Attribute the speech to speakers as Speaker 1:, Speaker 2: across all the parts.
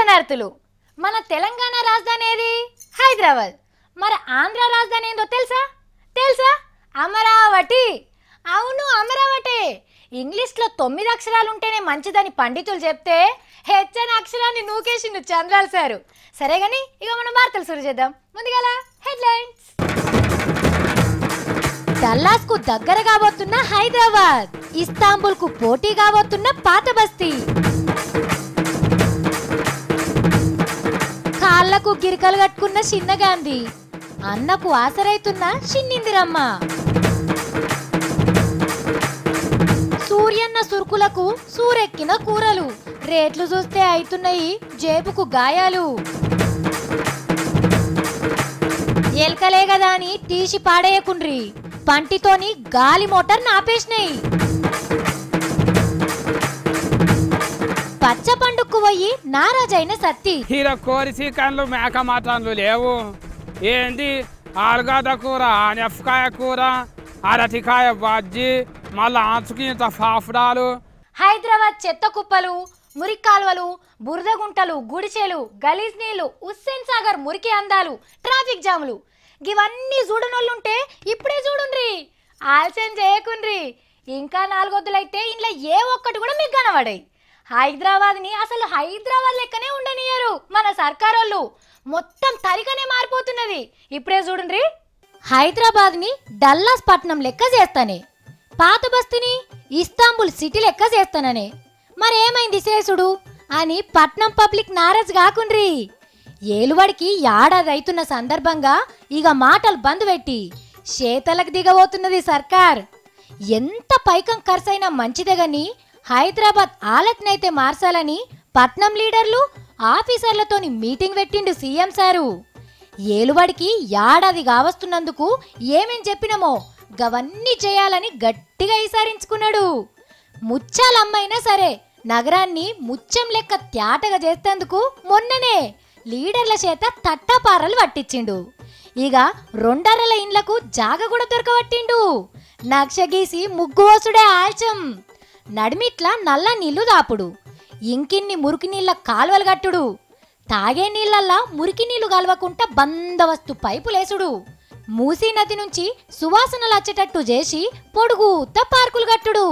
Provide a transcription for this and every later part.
Speaker 1: శరణార్థులు. మన తెలంగాణ రాజధాని ఏది? హైదరాబాద్. మరి ఆంధ్ర రాజధాని ఏందో తెలుసా? అమరావతి. అవును, అమరావతి. ఇంగ్లీష్లో 9 అక్షరాలు ఉంటేనే మంచిదని పండితులు చెప్తే హెచ్చని అక్షరాన్ని నూకేసిండు చంద్రాల్ సారు. సరే గాని ఇక మనం వార్తలు సురు చేద్దాం. ముందుగాల హెడ్లైన్స్. డల్లాస్ కు దగ్గర కాబోతున్న హైదరాబాద్, ఇస్తాంబుల్ కు పోటీ కాబోతున్న పాత బస్తీ, కాళ్లకు గిరికలు కట్టుకున్న చిన్న గాంధీ, అన్నకు ఆసరైతున్న చిన్నిందిరమ్మ, సూర్యన్న సురుకులకు సూరెక్కిన కూరలు, రేట్లు చూస్తే అయితున్నాయి జేబుకు గాయాలు, ఎల్కలే కదా అని తీసి పాడేయకుండ్రి, పంటితోని గాలి మోటార్ నాపేసినాయి, పచ్చ పండుక్కు పోయి నారాజైన సత్తి,
Speaker 2: హీర కోరి చికెన్లు మేక మటన్లు లేవు, ఏంది ఆలుగడ్డ కూర, నెఫకాయ కూర, అరటికాయ బజ్జీ, మళ్ళా ఆచుకింత ఫాఫడాలు.
Speaker 1: హైదరాబాద్ చెత్త కుప్పలు, మురికాల్వలు, బురదగుంటలు, గుడిచెలు, గలీజ్ నీళ్లు, హుస్సేన్ సాగర్ మురికి అందాలు, ట్రాఫిక్ జాములు, ఇవన్నీ చూడనోళ్ళుంటే ఇప్పుడే చూడుండ్రి, ఆలస్యం చేయకుండ్రి. ఇంకా 4 వద్దులైతే ఇంట్లో ఏ ఒక్కటి కూడా మీకు కనబడాయి. హైదరాబాద్ని అసలు హైదరాబాద్ లెక్కనే ఉండనియరు మన సర్కారోళ్ళు, మొత్తం తరికనే మారిపోతున్నది. ఇప్పుడే చూడుండ్రి. హైదరాబాద్ని డల్లాస్ పట్నం లెక్క చేస్తానే, పాత బస్తీని ఇస్తాంబుల్ సిటీ లెక్క చేస్తాననే. మరేమైంది శేషుడు అని పట్నం పబ్లిక్ నారాజ్ కాకుండ్రి. ఏలుబడికి ఏడాది అవుతున్న సందర్భంగా ఇక మాటలు బంద్ పెట్టి చేతలకు దిగబోతున్నది సర్కార్. ఎంత పైకం ఖర్చైనా మంచిదే గాని హైదరాబాద్ ఆలత్నైతే మార్చాలని పట్నం లీడర్లు ఆఫీసర్లతోని మీటింగ్ పెట్టిండు సీఎం సారు. ఏలుబడికి ఏడాది కావస్తున్నందుకు ఏమేం చెప్పినామో గవన్నీ చేయాలని గట్టిగా ఈసారించుకున్నాడు. ముచ్చాలమ్మైనా సరే నగరాన్ని ముచ్చం లెక్క త్యాటగా చేసేందుకు మొన్ననే లీడర్ల చేత తట్టాపారలు పట్టించిండు. ఇక 2 అరల ఇండ్లకు జాగ కూడా దొరకబట్టిండు. నక్ష గీసి ముగ్గు వసుడే ఆల్చం, నడిమిట్ల నల్ల నీళ్లు దాపుడు, ఇంకిన్ని మురికి నీళ్ళ కాలువలు కట్టుడు, తాగే నీళ్లల్లా మురికి నీళ్లు కలవకుండా బందవస్తు పైపులేసుడు, మూసీ నది నుంచి సువాసనలు వచ్చేటట్టు చేసి పొడుగుత పార్కులు కట్టుడు,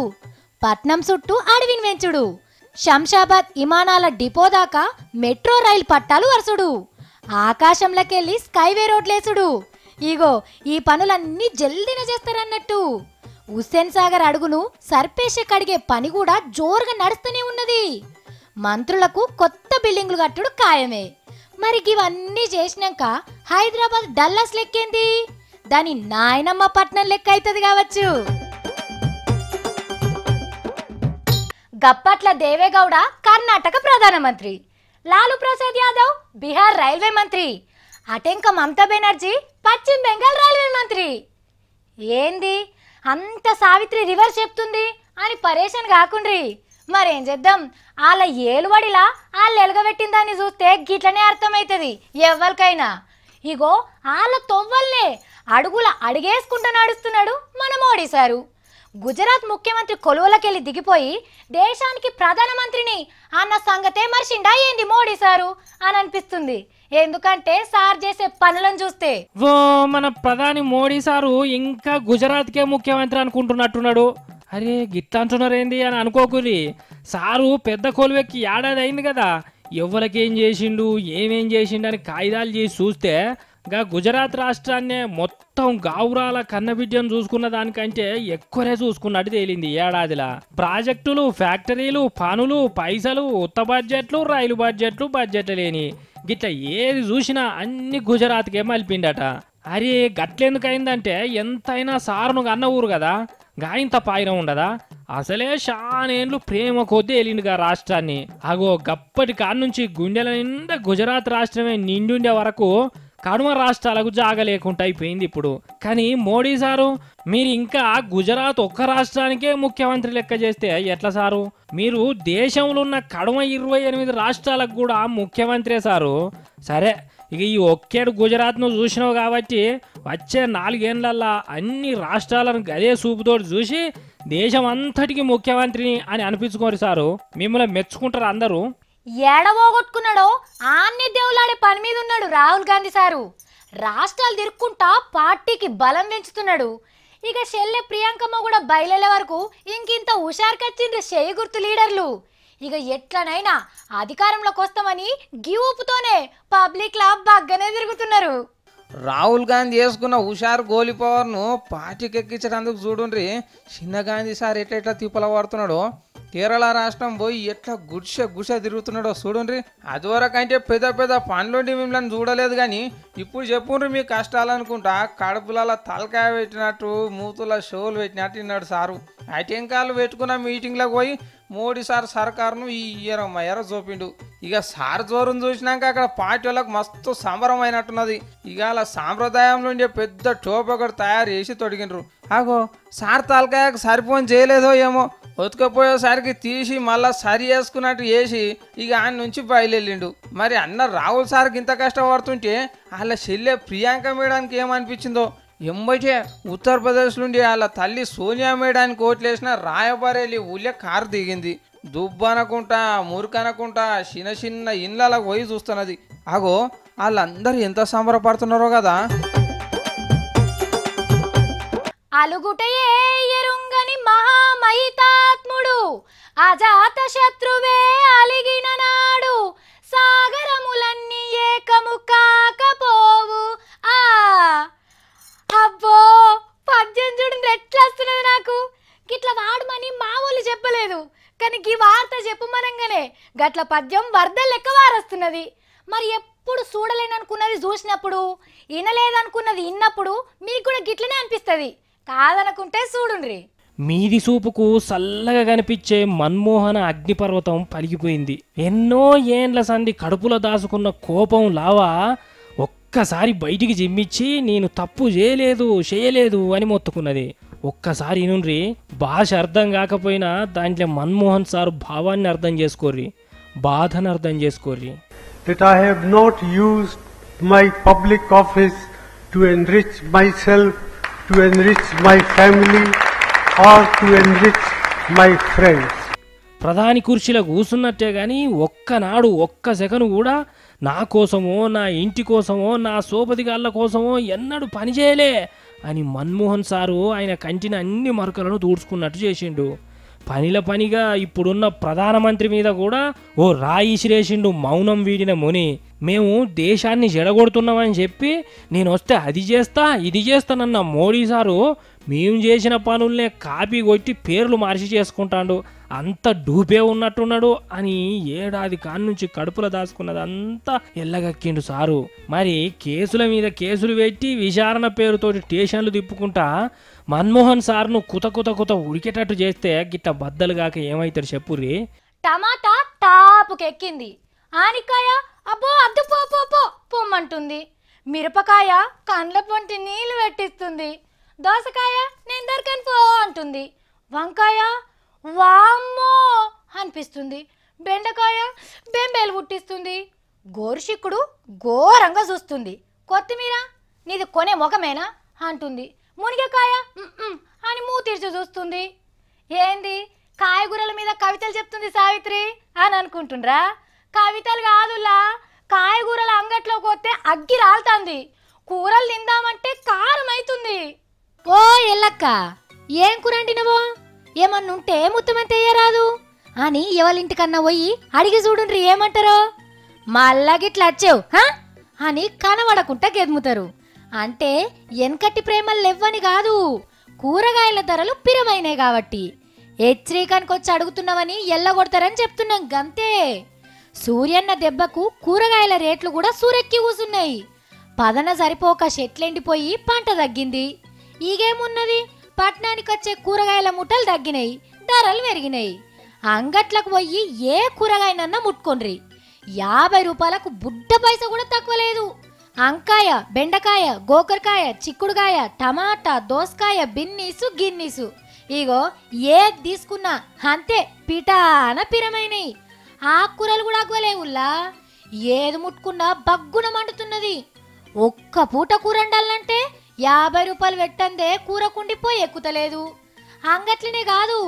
Speaker 1: పట్నం చుట్టూ అడవిని పెంచుడు, శంషాబాద్ విమానాల డిపో దాకా మెట్రో రైలు పట్టాలు వరుసుడు, ఆకాశంలోకెళ్ళి స్కైవే రోడ్లేసుడు. ఇగో ఈ పనులన్నీ జల్దిన చేస్తారన్నట్టు. హుస్సేన్ సాగర్ అడుగును సర్పేష కడిగే పని కూడా జోరుగా నడుస్తూనే ఉన్నది. మంత్రులకు కొత్త బిల్డింగులు కట్టుడు ఖాయమే. మరి ఇవన్నీ చేసినాక హైదరాబాద్ డల్లాస్ లెక్కేంది? దాని నాయనమ్మ పట్నం లెక్క అవుతుంది కావచ్చు. గప్పట్ల దేవేగౌడ కర్ణాటక ప్రధానమంత్రి, లాలూ ప్రసాద్ యాదవ్ బీహార్ రైల్వే మంత్రి, అటెంక మమతా బెనర్జీ పశ్చిమ బెంగాల్ రైల్వే మంత్రి. ఏంది అంత సావిత్రి రివర్స్ చెప్తుంది అని పరేషాన్ కాకుండ్రి. మరేం చేద్దాం, వాళ్ళ ఏలువడిలా వాళ్ళు ఎలగబెట్టిన దాన్ని చూస్తే గిట్లనే అర్థమవుతుంది ఎవరికైనా. ఇగో వాళ్ళ తొవ్వల్నే అడుగుల అడిగేసుకుంటూ నడుస్తున్నాడు మన మోడీ సారు. గుజరాత్ ముఖ్యమంత్రి కొలువులకెళ్ళి దిగిపోయి దేశానికి ప్రధానమంత్రిని అన్న సంగతే మర్చిండా ఏంది మోడీ సారు అని అనిపిస్తుంది. ఎందుకంటే సార్ చేసే పనులను చూస్తే
Speaker 3: మన ప్రధాని మోడీ సారు ఇంకా గుజరాత్కే ముఖ్యమంత్రి అనుకుంటున్నట్టున్నాడు. అరే గిట్లా అంటున్నారేంది అని అనుకోకురి. సారు పెద్ద కొలువెక్కి ఏడాది అయింది కదా, ఎవరికేం చేసిండు ఏమేం చేసిండు అని కాయిదాలు చేసి చూస్తే గుజరాత్ రాష్ట్రాన్నే మొత్తం గావురాల కన్నబిడ్డను చూసుకున్న దానికంటే ఎక్కువనే చూసుకున్నట్టు తేలింది ఏడాదిలా. ప్రాజెక్టులు, ఫ్యాక్టరీలు, పనులు, పైసలు, ఉత్త బడ్జెట్లు, రైలు బడ్జెట్లు, బడ్జెట్లు లేని గిట్లా ఏది చూసినా అన్ని గుజరాత్కే మలిపిండట. అరే గట్లెందుకైందంటే ఎంతైనా సారును అన్న ఊరు కదా, గాయంత పాయిరం ఉండదా? అసలే షానేండ్లు ప్రేమ కొద్దీ వెళ్ళిండుగా రాష్ట్రాన్ని. అగో గప్పటి కాడ్నుంచి గుండెల నిండా గుజరాత్ రాష్ట్రమే నిండుండే వరకు కడుమ రాష్ట్రాలకు జాగ లేకుండా అయిపోయింది ఇప్పుడు. కానీ మోడీ సారు మీరు ఇంకా గుజరాత్ ఒక్క రాష్ట్రానికే ముఖ్యమంత్రి లెక్క చేస్తే ఎట్లా సారు? మీరు దేశంలో ఉన్న కడుమ 28 రాష్ట్రాలకు కూడా ముఖ్యమంత్రే సారు. సరే ఇక ఈ ఒక్కేడు గుజరాత్ను చూసినావు కాబట్టి వచ్చే 4 ఏళ్లల్లా అన్ని రాష్ట్రాలను గదే చూపుతోటి చూసి దేశం అంతటికి ముఖ్యమంత్రిని అని అనిపించుకోరు సారు. మిమ్మల్ని మెచ్చుకుంటారు అందరూ.
Speaker 1: ఏడవోగొట్టుకున్నాడో ఆన్ని దేవులాడే పని మీద ఉన్నాడు రాహుల్ గాంధీ సారు. రాష్ట్రాలు తిరుక్కుంటా పార్టీకి బలం పెంచుతున్నాడు. ఇక చెల్లె ప్రియాంకమ్మ కూడా బయలుదేరే వరకు ఇంకింత హుషారుకొచ్చిండ్రు చేయి గుర్తు లీడర్లు. ఇక ఎట్లనైనా అధికారంలోకి వస్తామని గివుపుతోనే పబ్లిక్ లా బాగానే తిరుగుతున్నారు.
Speaker 4: రాహుల్ గాంధీ వేసుకున్న హుషారు గోలీ పవర్ను పార్టీకి ఎక్కించడానికి చూడుండ్రి చిన్న గాంధీ సార్ ఎట్లా తిప్పల పడుతున్నాడో. కేరళ రాష్ట్రం పోయి ఎట్లా గుడిసె తిరుగుతున్నాడో చూడుండ్రి. అదివరకు అంటే పెద్ద పెద్ద పనులుండి మిమ్మల్ని చూడలేదు కానీ ఇప్పుడు చెప్పుండ్రి మీ కష్టాలు అనుకుంటా కడుపులలో తలకాయ పెట్టినట్టు మూతుల షోలు పెట్టినట్టు విన్నాడు సారు. అటెంకాలు పెట్టుకున్న మీటింగ్లకు పోయి మోడీ సార్ సర్కారును ఈ ఎర చూపిండు. ఇక సార్ జోరును చూసినాక అక్కడ పార్టీ వాళ్ళకు మస్తు సంబరం అయినట్టున్నది. ఇక అలా సాంప్రదాయంలో ఉండే పెద్ద టోప్ ఒకటి తయారు చేసి తొడిగినరు. ఆగో సార్ తలకాయకు సరిపోని చేయలేదో ఏమో ఉతకపోయేసరికి తీసి మళ్ళా సరి వేసుకున్నట్టు వేసి ఇక ఆయన నుంచి బయలుదేరిండు. మరి అన్న రాహుల్ సార్కి ఇంత కష్టపడుతుంటే వాళ్ళ చెల్లె ప్రియాంక మేడానికి ఏమనిపించిందో. ఎంబటే ఉత్తరప్రదేశ్ నుండి వాళ్ళ తల్లి సోనియా మేడానికి ఓట్లేసిన రాయబరేలి ఊళ్ళే కారు దిగింది. దుబ్బనకుంటా మురికనకుంటా చిన్న చిన్న ఇళ్ళకు పోయి చూస్తున్నది. ఆగో వాళ్ళందరూ ఎంత సంబరపడుతున్నారో కదా.
Speaker 1: అలుగుటయే ఎరుంగని మహామహితాత్ముడు అజాత శత్రువే అలిగిన నాడు సాగరములన్నీ ఏకము కాకపోవు. అబ్బో పద్యం చూడండి ఎట్లా వస్తున్నది నాకు. గిట్ల వాడమని మా వాళ్ళు చెప్పలేదు కానీ ఈ వార్త చెప్పమనంగానే గట్ల పద్యం వరద లెక్క వారస్తున్నది. మరి ఎప్పుడు చూడలేననుకున్నది చూసినప్పుడు వినలేదనుకున్నది విన్నప్పుడు మీకు కూడా గిట్లనే అనిపిస్తుంది. కాదనుకుంటే చూడుండ్రి.
Speaker 3: మీది చూపుకు చల్లగా కనిపించే మన్మోహన అగ్నిపర్వతం పలిగిపోయింది. ఎన్నో ఏండ్ల సంధి కడుపులో దాచుకున్న కోపం లావా ఒక్కసారి బయటికి జిమ్మిచ్చి నేను తప్పు చేయలేదు అని మొత్తుకున్నది. ఒక్కసారి నుండి భాష అర్థం కాకపోయినా దాంట్లో మన్మోహన్ సార్ భావాన్ని అర్థం చేసుకోర్రి, బాధను అర్థం చేసుకోర్రి.
Speaker 5: That I have not used my public office to enrich myself, to enrich my family or to enrich my friends.
Speaker 3: ప్రధాని కుర్చీలో కూర్చున్నట్టే కానీ ఒక్కనాడు ఒక్క సెకను కూడా నా కోసమో నా ఇంటి కోసమో నా సోపతిగాళ్ళ కోసమో ఎన్నడూ పనిచేయలే అని మన్మోహన్ సారు ఆయన కంటిన అన్ని మరకలను దూడ్చుకున్నట్టు చేసిండు. పనిగా ఇప్పుడున్న ప్రధానమంత్రి మీద కూడా ఓ రాయి ఇసిరేసిండు మౌనం వీడిన ముని. మేము దేశాన్ని జడగొడుతున్నామని చెప్పి నేను వస్తే అది చేస్తా ఇది చేస్తానన్న మోడీ సారు మేము చేసిన పనుల్నే కాపీ కొట్టి పేర్లు మార్చి చేసుకుంటాడు. అంత డూపే ఉన్నట్టున్నాడు అని ఏడాది కాన్నుంచి కడుపులో దాచుకున్నది అంతా ఎల్లగక్కిండు సారు. మరి కేసుల మీద కేసులు పెట్టి విచారణ పేరుతోటి స్టేషన్లు తిప్పుకుంటా మన్మోహన్ సార్ను కుత ఉడికేటట్టు చేస్తే గిట్ట బద్దలు కాక ఏమైతాడు చెప్పుర్రి.
Speaker 1: టమాటా టాపుకెక్కింది, ఆనికాయ అబ్బో అద్దు పో పొమ్మంటుంది, మిరపకాయ కండ్ల పొంటి నీళ్లు పెట్టిస్తుంది, దోసకాయ నేను దొరకని పో అంటుంది, వంకాయ వామ్మో అనిపిస్తుంది, బెండకాయ బెంబేలు పుట్టిస్తుంది, గోరుచిక్కుడు ఘోరంగా చూస్తుంది, కొత్తిమీర నీది కొనే ముఖమేనా అంటుంది, మునిగకాయ అని మూతీర్చి చూస్తుంది. ఏంది కాయగూరల మీద కవితలు చెప్తుంది సావిత్రి అని అనుకుంటుండ్రా? కవితలు కాదులా, కాయగూరల అంగట్లోకి పోతే అగ్గి రాలుతుంది, కూరలు తిందామంటే కారం అవుతుంది. ఓ ఎల్లక్క ఏం కూర వండినవో, ఏమన్నుంటే ముత్తమంత వేయరాదు అని ఎవరింటికన్నా పోయి అడిగి చూడుండ్రి ఏమంటారో. మళ్ళా గిట్లా వచ్చావు అని కనబడకుండా గెదుముతారు. అంటే వెనకట్టి ప్రేమలు లేవని కాదు, కూరగాయల ధరలు పిరమైనాయి కాబట్టి హెచ్చరికానికి వచ్చి అడుగుతున్నావని ఎల్లగొడతారని చెప్తున్నాం గంతే. సూర్యన్న దెబ్బకు కూరగాయల రేట్లు కూడా సూరెక్కి కూసున్నాయి. పదన సరిపోక చెట్లెండిపోయి పంట తగ్గింది. ఈగేమున్నది, పట్నానికి వచ్చే కూరగాయల ముట్టలు తగ్గినాయి, ధరలు పెరిగినాయి. అంగట్లకు పోయి ఏ కూరగాయనన్నా ముట్టుకోండ్రి, 50 రూపాయలకు బుడ్డ పైస కూడా తక్కువ లేదు. అంకాయ, బెండకాయ, గోకరకాయ, చిక్కుడుకాయ, టమాటా, దోసకాయ, బిన్నీసు గిన్నీసు ఇగో ఏది తీసుకున్నా అంతే పిటాన పిరమైనాయి. ఆకుకూరలు కూడా అగ్గలేవుల్లా, ఏది ముట్టుకున్నా బగ్గున మండుతున్నది. ఒక్క పూట కూర వండాలంటే 50 రూపాయలు పెట్టందే కూర కుండిపోయి ఎక్కుతలేదు. అంగట్లనే కాదు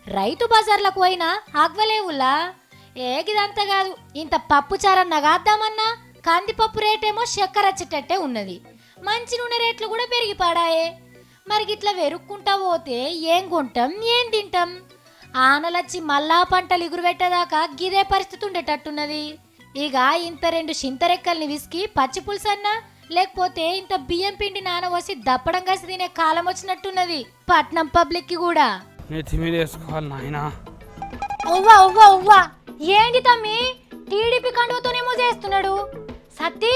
Speaker 1: రైతు బజార్లకు పోయినా అగ్గలేవుల్లా. ఏగిదంతా కాదు, ఇంత పప్పు చారన్న కాద్దామన్నా కందిపప్పు రేటేమో చక్కెర వచ్చేటట్టే ఉన్నది. మంచి నూనె రేట్లు కూడా పెరిగిపాడాయే. మరి గిట్లా వెరుక్కుంటా పోతే ఏం కొంటాం, ఏం తింటాం? ఆనలచ్చి మళ్ళా పంటలు ఎగురు పెట్టేదాకా గిదే పరిస్థితి ఉండేటట్టున్నది. ఇక ఇంత 2 చింతరెక్కల్ని విసికి పచ్చి పులుసన్నా, లేకపోతే ఇంత బియ్యం పిండి నానవోసి దప్పడం కాసి తినే కాలం వచ్చినట్టున్నది పట్నం పబ్లిక్ కి కూడా.
Speaker 2: నెత్తి మీద వేసుకోవాలి నాయనా.
Speaker 1: ఒవ్వా ఒవ్వా ఒవ్వా, ఏంటి తమ్మి టీడీపీ కండువతోనేమో చేస్తున్నాడు? సత్తి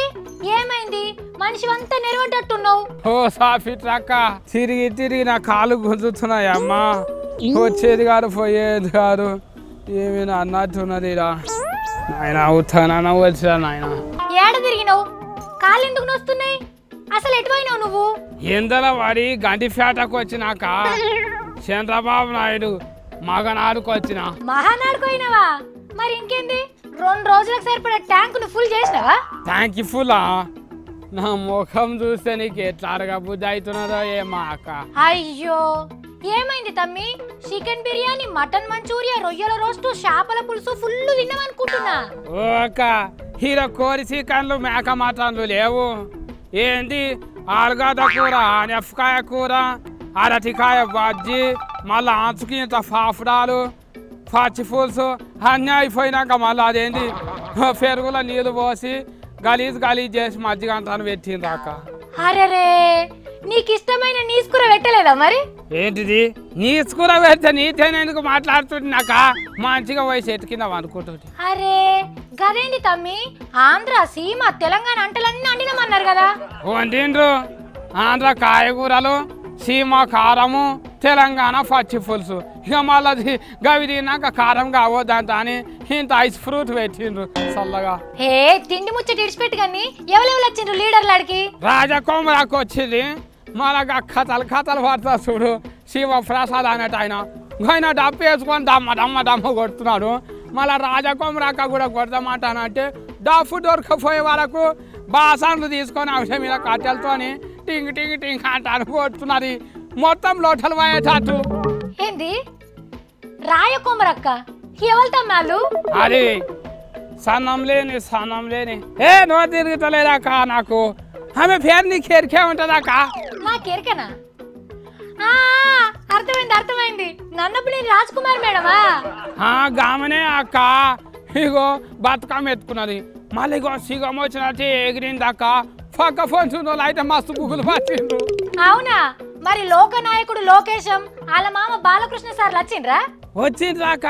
Speaker 1: ఏమైంది? మనిషి అంతా నెరవడ్డట్టున్నావు.
Speaker 2: ఓ సాఫీ ట్రక్క తిరిగి తిరిగి నా కాలు గుంజుతున్నాయమ్మా. వచ్చేది కాదు పోయేది కాదు, ఏమైనా అన్నట్టున్నది రా నాయన. అవుతానా వచ్చిరా నాయన.
Speaker 1: ఏడ తిరిగినావు? కాళ్ళు ఎందుకు నొస్తున్నాయి? అసలు ఎటువైనావు నువ్వు?
Speaker 2: ఎందల వాడి గంటిపేటకు వచ్చినాక చంద్రబాబు నాయుడు మగనాడుకు వచ్చిన.
Speaker 1: మహానాడుకోయినావా? మరి ఇంకేంది, 2 రోజులకు సరిపడా ట్యాంకును ఫుల్ చేసినావా?
Speaker 2: థ్యాంక్ యూ ఫుల్లా. నా ముఖం చూస్తే నీకు ఎట్లా అడగ బుద్ధి అవుతున్నదో ఏమా అక్క.
Speaker 1: అయ్యో ఏమైంది తమ్మి? చికెన్ బిర్యానీ, మటన్ మంచూరియా, రొయ్యల రోస్టు, చేపల పులుసు ఫుల్ తిన్నామనుకుంటున్నా.
Speaker 2: ఓ అక్క, హీరో కోరి చికెన్లు మేక మటన్లు లేవు. ఏంది ఆలుగడ్డ కూర, నెఫకాయ కూర, అరటికాయ బజ్జీ, మళ్ళీ అంచుకి ఇంత పాపడాలు, పచ్చి పులుసు అన్నీ అయిపోయినాక మళ్ళీ అదేంటి పెరుగులో నీళ్ళు పోసి గలీజ్ గలీజ్ చేసి మజ్జిగ అంటాను పెట్టింది అక్క.
Speaker 1: అరే నీకు ఇష్టమైన నీసుకూర పెట్టలేదా మరి?
Speaker 2: ఏంటిది నీసుకూర పెడితే నీతేనేందుకు మాట్లాడుతుంటున్నాక మంచిగా పోయి చెట్టు కింద అనుకుంటుంది.
Speaker 1: అరే గదేంటి తమ్మి, ఆంధ్ర సీమ తెలంగాణ అంటలన్నీ అండినమన్నారు కదా?
Speaker 2: వండిండ్రు. ఆంధ్ర కాయగూరలు, సీమ కారము, తెలంగాణ పచ్చి పులుసు. ఇక మళ్ళీ గవి తిన్నాక కారం కావద్దంట అని ఇంత ఐస్ ఫ్రూట్ పెట్టిండ్రు చల్లగా.
Speaker 1: హే తిండి ముచ్చట ఇడిచిపెట్టు కానీ ఎవరెవరు వచ్చిండ్రు లీడర్లాడికి?
Speaker 2: రాజకోమరాకు వచ్చింది. మళ్ళా కథలు కథలు పడతా చూడు, శివప్రసాద్ అన్నట్టు ఆయన డబ్బు వేసుకొని దమ్మ దమ్మ దమ్మ కొడుతున్నాడు. మళ్ళీ రాజకోమరాక కూడా కొడదామంటానంటే డబ్బు దొరకపోయే వరకు బాసన్లు తీసుకొని అవసరం మీద కట్టెలతో టింగ్ టింగ్ టింగ్ అంటాను కొడుతున్నది. మొత్తం లోటలు పోయేటట్టు.
Speaker 1: ఏంది రాయకొమరక్క? ఎవరు తమ్మాళ్ళు?
Speaker 2: అది సన్నం లేని ఏ నో తిరుగుతలేదాక నాకు. ఆమె పేరు నీకు ఎరికే ఉంటుందాక?
Speaker 1: నాకెరకనా? అర్థమైంది. నన్నప్పుడు నేను రాజ్ కుమార్ మేడమా?
Speaker 2: గామనే అక్క. ఇగో బతుకమ్మ ఎత్తుకున్నది, మళ్ళీ ఇగో సిగం వచ్చినట్టు ఎగిరింది అక్క. పక్క ఫోన్ చూడాలి అయితే మస్తు గుగులు పట్టిండ్రు.
Speaker 1: అవునా? మరి లోకనాయకుడు లోకేశం వాళ్ళ మామ బాలకృష్ణ సార్ వచ్చిండ్రా?
Speaker 2: వచ్చిండ్రాక.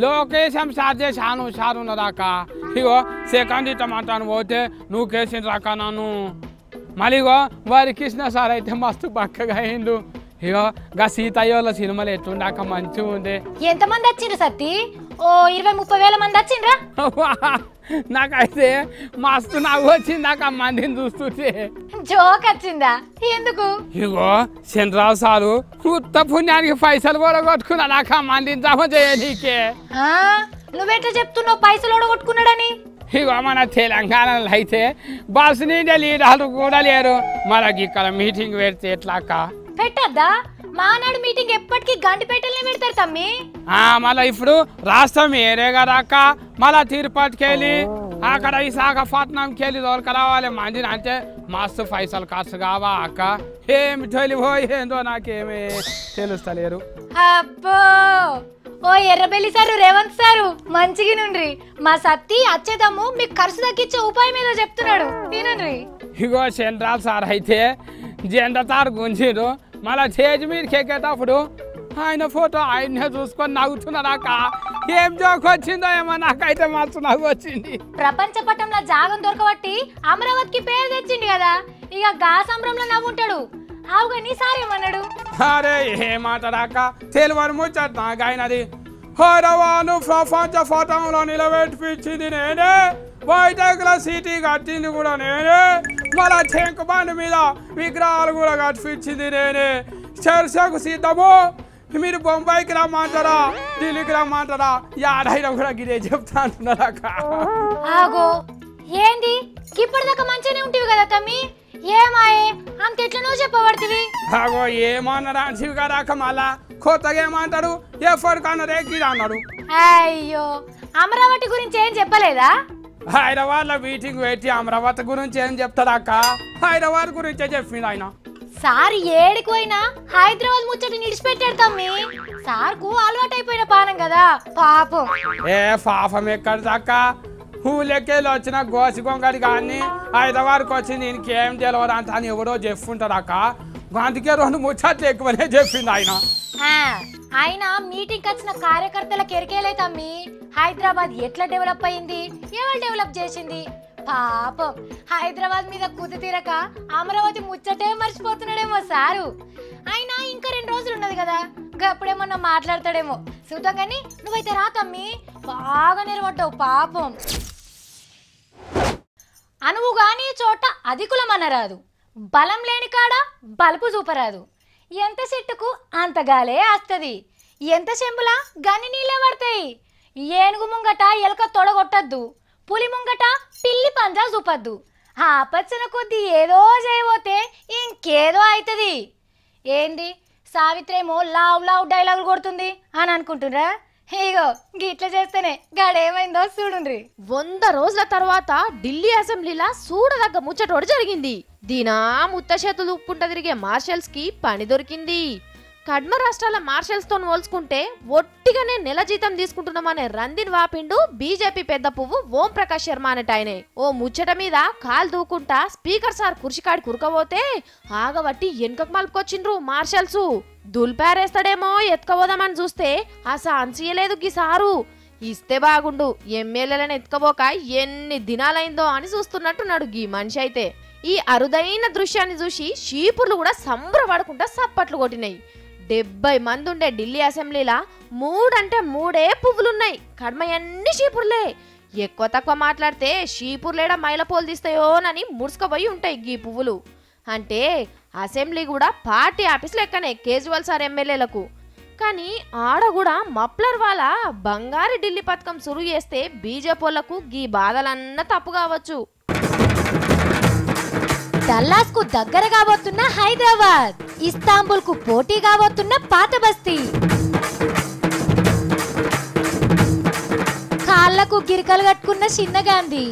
Speaker 2: లోకేశం సార్ చేశాను సార్ ఉన్నదాక. ఇగో సెకండ్ ఇట్టమంటాను పోతే నువ్వు కేసిండ్రాక నన్ను. మళ్ళీ ఇగో వారి కృష్ణ సార్ అయితే మస్తు బక్కగా అయిండు. ఇగో గా సీతయ్యోళ్ళ సినిమాలు ఎట్లుండాక మంచిగా ఉండే.
Speaker 1: ఎంతమంది వచ్చిండ్రు సత్తి? ఓ 20-30 వేల మంది వచ్చిండ్రా?
Speaker 2: నాకైతే మస్తు నవ్వు వచ్చింది నాకు ఆ మందిని చూస్తుంటే.
Speaker 1: జోక్ వచ్చిందా? ఎందుకు?
Speaker 2: ఇగో చంద్రరావు సారు కొత్త పుణ్యానికి పైసలు కూడా కొట్టుకున్నా నాకు ఆ మందిని జమ చేయనీకే.
Speaker 1: నువ్వెట్లా చెప్తున్నావు పైసలు ఓడగొట్టుకున్నాడని?
Speaker 2: ఇగో మన తెలంగాణలో అయితే బస్సు నిండే లీడర్లు కూడా లేరు. మనకి ఇక్కడ మీటింగ్ పెడితే ఎట్లాక?
Speaker 1: పెట్టద్దా? మానాడు మీటింగ్ ఎప్పటికీ గంటిపేటలనే పెడతారు తమ్మి.
Speaker 2: మళ్ళీ ఇప్పుడు రాష్ట్రం ఏరే కదా అక్క. మళ్ళా తిరుపతికి వెళ్ళి అక్కడ విశాఖపట్నంకి వెళ్ళి దొరకరావాలి మందిని అంటే మస్తు పైసలు ఖర్చు కావా అక్క. ఏమి తొలిపోయిందో నాకేమీ తెలుస్తలేరు.
Speaker 1: అబ్బో ఓ ఎర్రబెల్లి సారు, రేవంత్ సారు మంచిగా నుండ్రి. మా సత్తి వచ్చేదమ్ము మీకు ఖర్చు తగ్గించే ఉపాయం ఏదో చెప్తున్నాడు, తినండ్రి.
Speaker 2: ఇగో చంద్రాల్ సార్ అయితే జెండా తారు గుంజిరు. మళ్ళా స్టేజ్ మీదకి ఎక్కేటప్పుడు ఆయన ఫోటో ఆయన్నే చూసుకొని నవ్వుతున్నారాక. ఏం జోక్ వచ్చిందో ఏమో నాకైతే మస్తు నవ్వు వచ్చింది.
Speaker 1: ప్రపంచ పటంలో జాగం దొరకబట్టి అమరావతికి పేరు తెచ్చింది కదా, ఇక గా సంబరంలో నవ్వుంటాడు. అవుగా నీ సారేమన్నాడు?
Speaker 2: అరే ఏమాటరాక తెలివని ముచ్చట నాకు ఆయనది. హైదరాబాదు ప్రపంచ పటంలో నిలబెట్టిపించింది నేనే, వైజాగ్ల సిటీ కట్టింది కూడా నేనే, మళ్ళా టెంక్ బండి మీద విగ్రహాలు కూడా కట్టిపించింది నేనే. చర్చకు సిద్ధము. మీరు బొంబాయికి రమ్మంటారా, ఢిల్లీకి రమ్మంటారా, యాడైనా కూడా గిరే చెప్తా అంటున్నారాక.
Speaker 1: ఆగో ఏంది ఇప్పటిదాకా మంచిగానే ఉంటివి కదా తమ్మి, ఏమాయే అంత ఎట్లనో చెప్పబడుతుంది?
Speaker 2: అగో ఏమన్నారా శివ గారాక మళ్ళా కొత్తగా ఏమంటాడు, ఎఫర్ కన్నా రేకి అన్నాడు.
Speaker 1: అయ్యో అమరావతి గురించి ఏం చెప్పలేదా?
Speaker 2: హైదరాబాద్ లో మీటింగ్ పెట్టి అమరావతి గురించి ఏం చెప్తాడక్క? హైదరాబాద్ గురించే చెప్పింది ఆయన.
Speaker 1: సార్ ఏడికి పోయినా హైదరాబాద్ ముచ్చట నిడిచిపెట్టాడు తమ్మి. సార్కు అలవాటైపోయిన పానం కదా పాపం.
Speaker 2: ఏ పాపం ఎక్కడ దాకా ఊళ్ళెక్కేళ్ళు వచ్చిన గోసి గొంగడి కానీ హైదరాబాద్కి వచ్చింది ఇంకేం తెలియదు అంత అని ఎవడో చెప్పుంటాడు అక్క. అందుకే 2 ముచ్చట్లు ఎక్కువనే చెప్పింది ఆయన.
Speaker 1: ఆయన మీటింగ్ వచ్చిన కార్యకర్తలకు ఎరికేలే తమ్మి హైదరాబాద్ ఎట్లా డెవలప్ అయింది, ఎవరు డెవలప్ చేసింది. పాపం హైదరాబాద్ మీద కుది తీరక అమరావతి ముచ్చటే మర్చిపోతున్నాడేమో సారు. అయినా ఇంకా 2 రోజులు ఉన్నది కదా, అప్పుడేమన్నా మాట్లాడతాడేమో చూద్దాం. కానీ నువ్వైతే రా తమ్మి, బాగా నిలబడ్డావు పాపం. అనువు గాని చోట అధికులం అనరాదు, బలం లేని కాడ బలుపు చూపరాదు. ఎంత చెట్టుకు అంత గాలే వస్తుంది, ఎంత చెంబులా గని నీళ్ళే పడతాయి. ఏనుగు ముంగట ఎలక తొడగొట్టద్దు, పులి ముంగట పిల్లి పంజా చూపద్దు. ఆ పచ్చన కొద్ది ఏదో చేయబోతే ఇంకేదో అవుతుంది. ఏంది సావిత్రేమో లావ్ లావ్ డైలాగులు కొడుతుంది అని అనుకుంటున్నారా? ఇగో గిట్ల చేస్తేనే గడేమైందో చూడుండ్రి.
Speaker 6: 100 రోజుల తర్వాత ఢిల్లీ అసెంబ్లీలా చూడదగ్గ ముచ్చటోడు జరిగింది. దీనా ముత్త చేతులు ఉప్పుంట తిరిగే మార్షల్స్ కి పని దొరికింది. కడ్మ రాష్ట్రాల మార్షల్స్ తో పోల్చుకుంటే ఒట్టిగానే నెల జీతం తీసుకుంటున్నామనే రందిన్ వాపిండు బీజేపీ పెద్ద పువ్వు ఓం ప్రకాష్ శర్మ అనేటాయనే. ఓ ముచ్చట మీద కాలు దూకుంటా స్పీకర్ సార్ కుర్చీకాడి కురకపోతే ఆగబట్టి వెనుకకు మలుపుకొచ్చిండ్రు మార్షల్స్. దుల్పారేస్తాడేమో ఎత్తుకపోదామని చూస్తే అసలు గీ సారు. ఇస్తే బాగుండు, ఎమ్మెల్యేలను ఎత్తుకపోక ఎన్ని దినాలైందో అని చూస్తున్నట్టున్నాడు గీ మనిషి అయితే. ఈ అరుదైన దృశ్యాన్ని చూసి షీపుర్లు కూడా సంబరపడుకుంటా సప్పట్లు కొట్టినాయి. 70 మంది ఉండే ఢిల్లీ అసెంబ్లీలా 3 అంటే 3 పువ్వులున్నాయి. కడమయన్ని షీపుర్లే. ఎక్కువ తక్కువ మాట్లాడితే షీపుర్లేడా మైలపోలు తీస్తాయోనని ముడుచుకుపోయి ఉంటాయి గీ పువ్వులు. అంటే అసెంబ్లీ కూడా పార్టీ ఆఫీస్ లెక్కనే కేజ్రీవాల్ సార్ ఎమ్మెల్యేలకు. కానీ ఆడ కూడా మప్లర్ వాళ్ళ బంగారు ఢిల్లీ పథకం సురు చేస్తే బీజేపీలకు గీ బాధలన్నా తప్పు కావచ్చు.
Speaker 1: డల్లాస్ కు దగ్గర కాబోతున్న హైదరాబాద్, ఇస్తాంబుల్ కు పోటీ కాబోతున్న పాత బస్తీ, కాళ్లకు గిరికలు కట్టుకున్న చిన్న గాంధీ,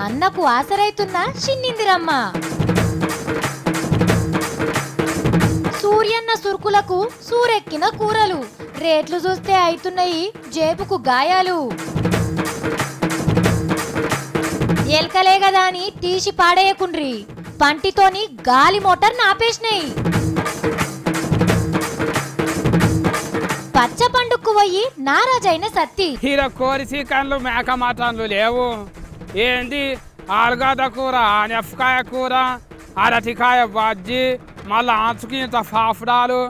Speaker 1: అన్నకు ఆసరైతున్న చిన్నిందిరమ్మ, సూర్యన్న సురుకులకు సూరెక్కిన కూరలు, రేట్లు చూస్తే అయితున్నాయి జేబుకు గాయాలు. ఎల్కలే కదా అని తీసి పాడేయకుండ్రి, పంటితోని గాలి మోటార్ నాపేసినాయి. పచ్చ పండుక్కు పోయి నారాజైన సత్తి.
Speaker 2: హీరో కోరి చికెన్లు మేక మటన్లు లేవు. ఏంది ఆలుగడ్డ కూర, నెఫకాయ కూర, అరటికాయ బజ్జీ, మళ్ళా ఆంచుకి ఇంత పాపడాలు.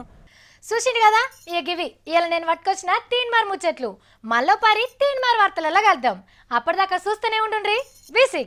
Speaker 1: చూసిండు కదా ఇవి ఇలా నేను పట్టుకొచ్చిన 3 మార్ ముచ్చట్లు. మళ్ళీ 3 మార్ వార్తలలో కలుద్దాం. అప్పటిదాకా చూస్తూనే ఉండండి V6.